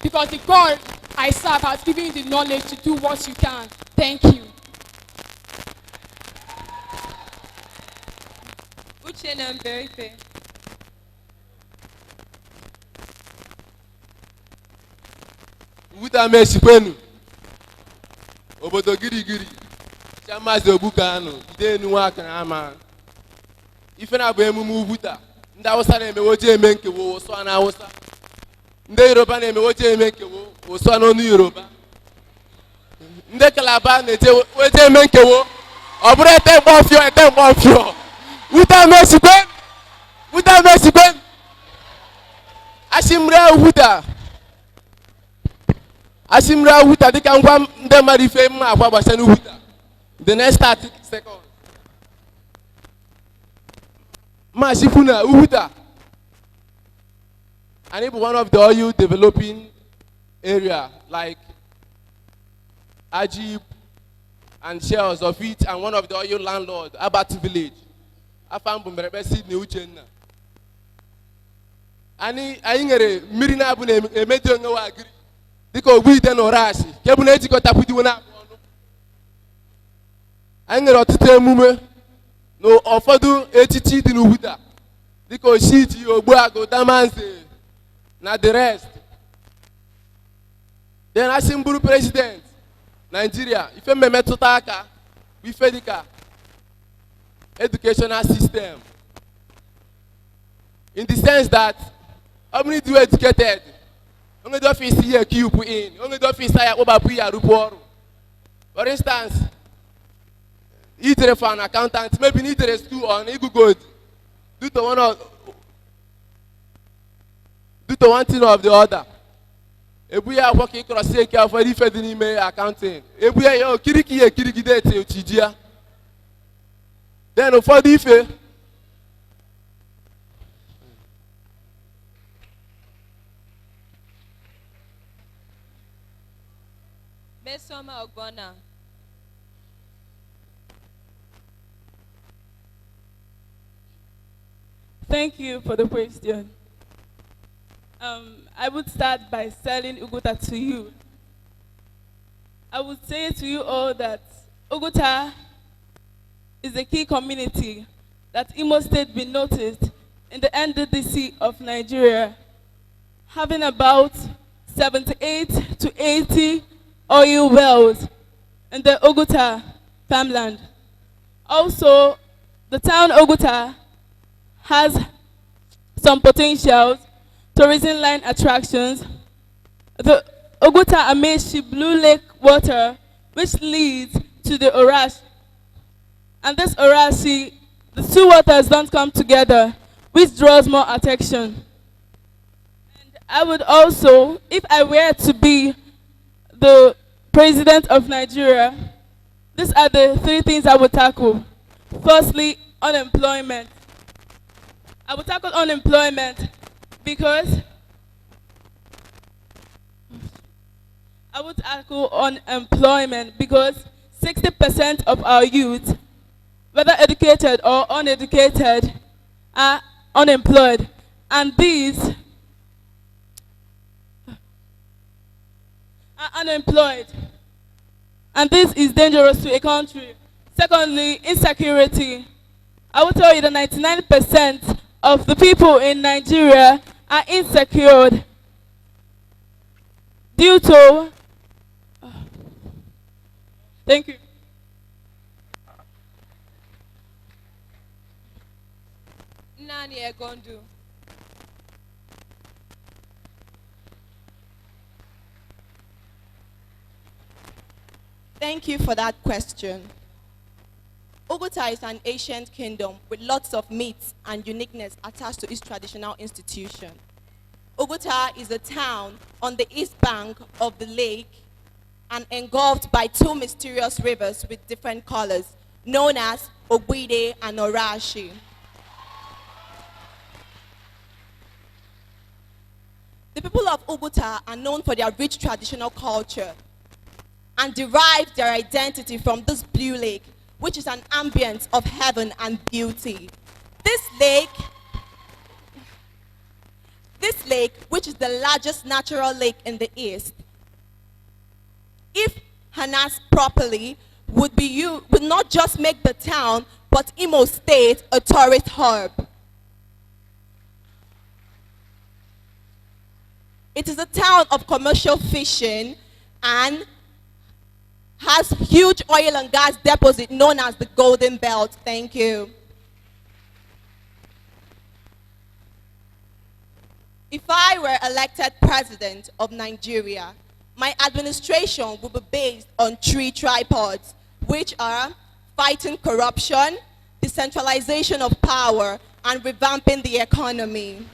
because the God I serve has given you the knowledge to do what you can. Thank you. Uchenna Mberife. Oguta mesikwenu. Obodo girigiri. Chamazi Oguta anu. Ide enu aka na ama. Ife na bụ emume Oguta. Ndị Hausa na-eme oje eme nkewo ụsọ na Hausa. Ndị Yoruba na-eme oje eme nkewo ụsọ n'ọnụ Yoruba. Ndị Calabar na-eje oje eme nkewo. Ọ bụrụ ete mgbọfịọ. Oguta mesikwen. Oguta mesikwen. Ashimre Oguta. Ashimre Oguta dịka ngwa ndị mmadụ ife mma agwa gbasara Oguta. The next 30 seconds. Mashifuna Oguta. And it was one of the oil developing area like Ajib and shares of it, and one of the oil landlord, Abat village. I found Bumberebe Sydney Uchenna. I ingere Mirina Abune Emedio no agree. Because we then Orashi. Kabuneti got up with you now. I ingere Otite Mume. No offerdu HT in Oguta. Because she Obuago Damanse. Not the rest. Then Asimburu president, Nigeria. If you met Totaka, we fedika educational system. In the sense that only do educated, only do office here keep in, only do office here over report. For instance, either for an accountant, maybe need to do on Google due to one thing or the other. If we are working across the care for the email accounting, if we are kiriki date Chijia, then for the ife. Besoma Ogbonna. Thank you for the question. I would start by selling Oguta to you. I would say to you all that Oguta is a key community that Imo State been noticed in the NDDC of Nigeria, having about 78 to 80 oil wells in the Oguta farmland. Also, the town Oguta has some potentials, tourism line attractions, the Oguta Ameshi Blue Lake water, which leads to the Orashi. And this Orashi, the two waters don't come together, which draws more attention. And I would also, if I were to be the president of Nigeria, these are the three things I would tackle. Firstly, unemployment. I would tackle unemployment because 60% of our youth, whether educated or uneducated, are unemployed. And these are unemployed. And this is dangerous to a country. Secondly, insecurity. I will tell you that 99% of the people in Nigeria are insecure due to thank you. Nani Egondu. Thank you for that question. Oguta is an ancient kingdom with lots of myths and uniqueness attached to its traditional institution. Oguta is a town on the east bank of the lake and engulfed by two mysterious rivers with different colors, known as Ogwide and Orashi. The people of Oguta are known for their rich traditional culture and derive their identity from this blue lake, which is an ambience of heaven and beauty. This lake This lake, which is the largest natural lake in the East, if harnessed properly, would not just make the town, but Imo State a tourist hub. It is a town of commercial fishing and has huge oil and gas deposit known as the Golden Belt. Thank you. If I were elected president of Nigeria, my administration would be based on 3 tripods, which are fighting corruption, decentralization of power, and revamping the economy.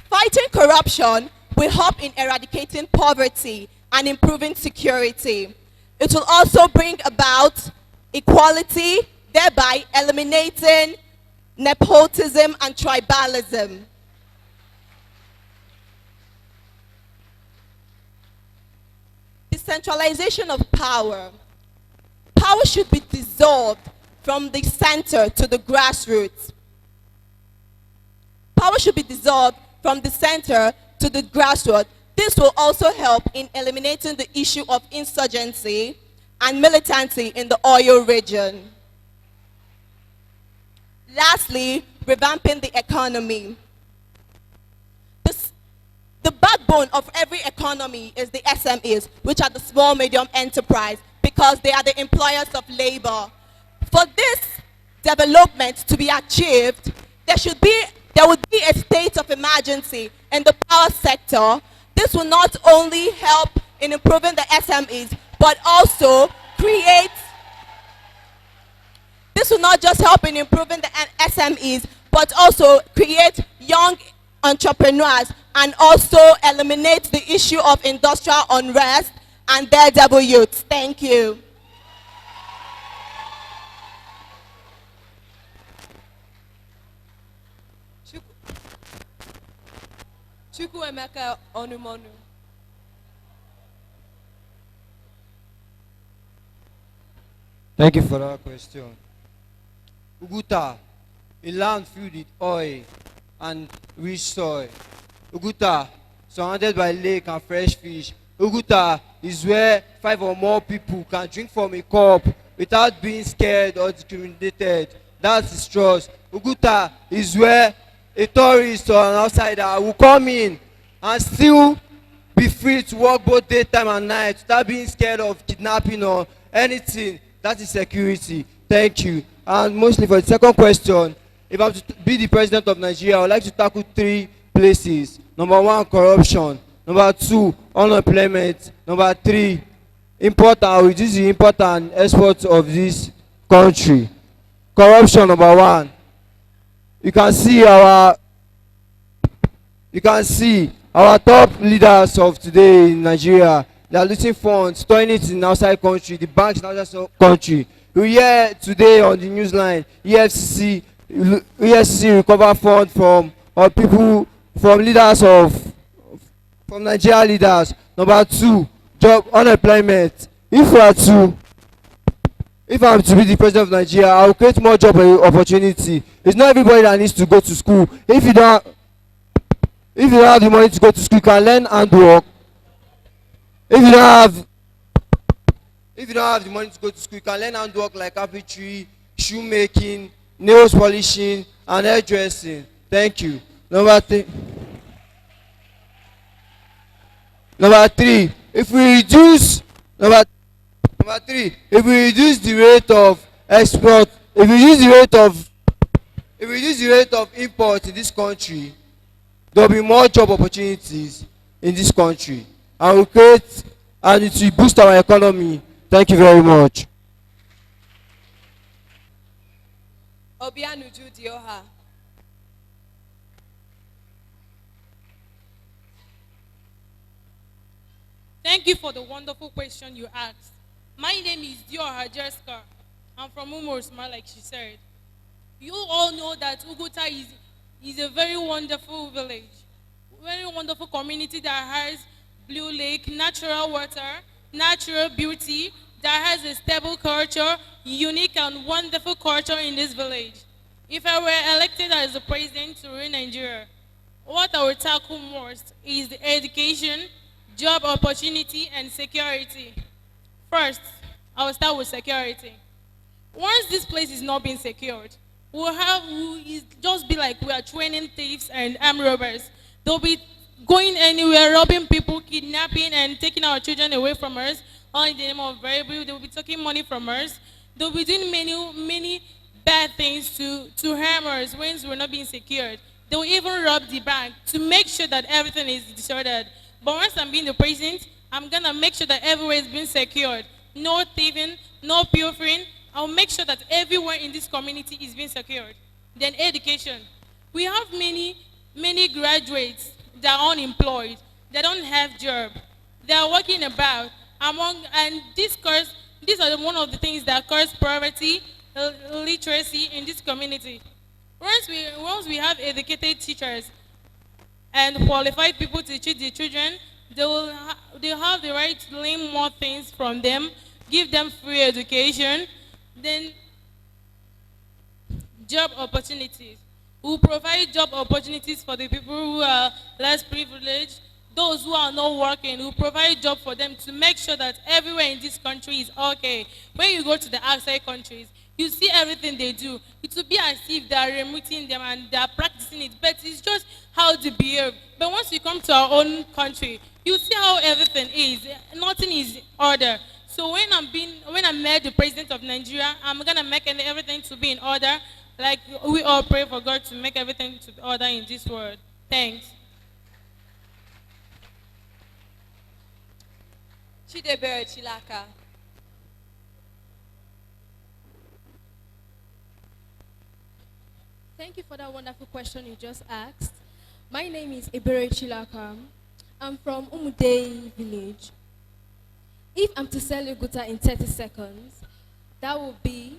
Fighting corruption will help in eradicating poverty and improving security. It will also bring about equality, thereby eliminating nepotism and tribalism. Decentralization of power. Power should be dissolved from the center to the grassroots. Power should be dissolved from the center to the grassroots. This will also help in eliminating the issue of insurgency and militancy in the oil region. Lastly, revamping the economy. The backbone of every economy is the SMEs, which are the small medium enterprise, because they are the employers of labor. For this development to be achieved, there would be a state of emergency in the power sector. This will not only help in improving the SMEs, but also this will not just help in improving the SMEs, but also create young entrepreneurs and also eliminate the issue of industrial unrest and daredevil youths. Thank you. Chukwuemeka Onumonu. Thank you for that question. Oguta, a land filled with oil and rich soil. Oguta, surrounded by lake and fresh fish. Oguta is where 5 or more people can drink from a cup without being scared or discriminated. That's the trust. Oguta is where a tourist or an outsider will come in and still be free to work both daytime and night without being scared of kidnapping or anything. That is security. Thank you. And mostly for the second question, if I'm to be the president of Nigeria, I would like to tackle 3 places. Number 1, corruption. Number 2, unemployment. Number 3, import and reduce the import and export of this country. Corruption, number 1. You can see our top leaders of today in Nigeria. They are losing funds, storing it in outside country, the banks in outside country. We hear today on the news line, EFCC recover funds from people, from leaders from Nigeria leaders. Number 2, job unemployment. If I'm to be the president of Nigeria, I will create more job opportunity. It's not everybody that needs to go to school. If you don't have the money to go to school, you can learn handwork. If you don't have the money to go to school, you can learn handwork like carpentry, shoemaking, nails polishing, and hairdressing. Thank you. Number 3, if we reduce the rate of export, if we reduce the rate of import in this country, there will be more job opportunities in this country, and it will boost our economy. Thank you very much. Obianuju Dioha. Thank you for the wonderful question you asked. My name is Dioha Jessica. I'm from Umorsma, like she said. You all know that Oguta is a very wonderful village, very wonderful community that has blue lake, natural water, natural beauty, that has a stable culture, unique and wonderful culture in this village. If I were elected as the president to rule Nigeria, what I would tackle most is the education, job opportunity, and security. First, I will start with security. Once this place is not being secured, we'll just be like we are training thieves and armed robbers. They'll be going anywhere, robbing people, kidnapping, and taking our children away from us, all in the name of bribery. They will be taking money from us. They'll be doing many bad things to harm us when we're not being secured. They will even rob the bank to make sure that everything is disordered. But once I'm being the president, I'm going to make sure that everywhere is being secured. No thieving, no pilfering. I'll make sure that everywhere in this community is being secured. Then education. We have many graduates that are unemployed. They don't have job. They are working about and these are one of the things that cause poverty, literacy in this community. Once we have educated teachers and qualified people to teach the children, they'll have the right to learn more things from them, give them free education. Then job opportunities. We will provide job opportunities for the people who are less privileged. Those who are not working, we will provide job for them to make sure that everywhere in this country is okay. When you go to the outside countries, you see everything they do. It will be as if they are remitting them and they are practicing it, but it's just how they behave. But once you come to our own country, you see how everything is. Nothing is order. So when I'm made the president of Nigeria, I'm gonna make everything to be in order. Like we all pray for God to make everything to be order in this world. Thanks. Chidebere Chilaka. Thank you for that wonderful question you just asked. My name is Ebere Chilaka. I'm from Umudei village. If I'm to sell Oguta in 30 seconds, that would be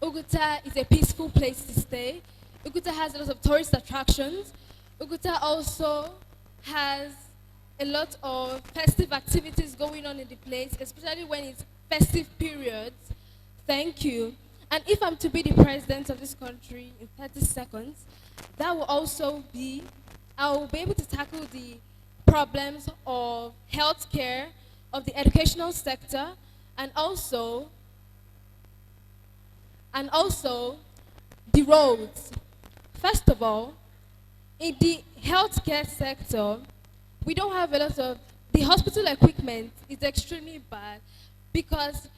Oguta is a peaceful place to stay. Oguta has a lot of tourist attractions. Oguta also has a lot of festive activities going on in the place, especially when it's festive periods. Thank you. And if I'm to be the president of this country in 30 seconds, that will also be, I will be able to tackle the problems of healthcare, of the educational sector, and also the roads. First of all, in the healthcare sector, we don't have a lot of, the hospital equipment is extremely bad because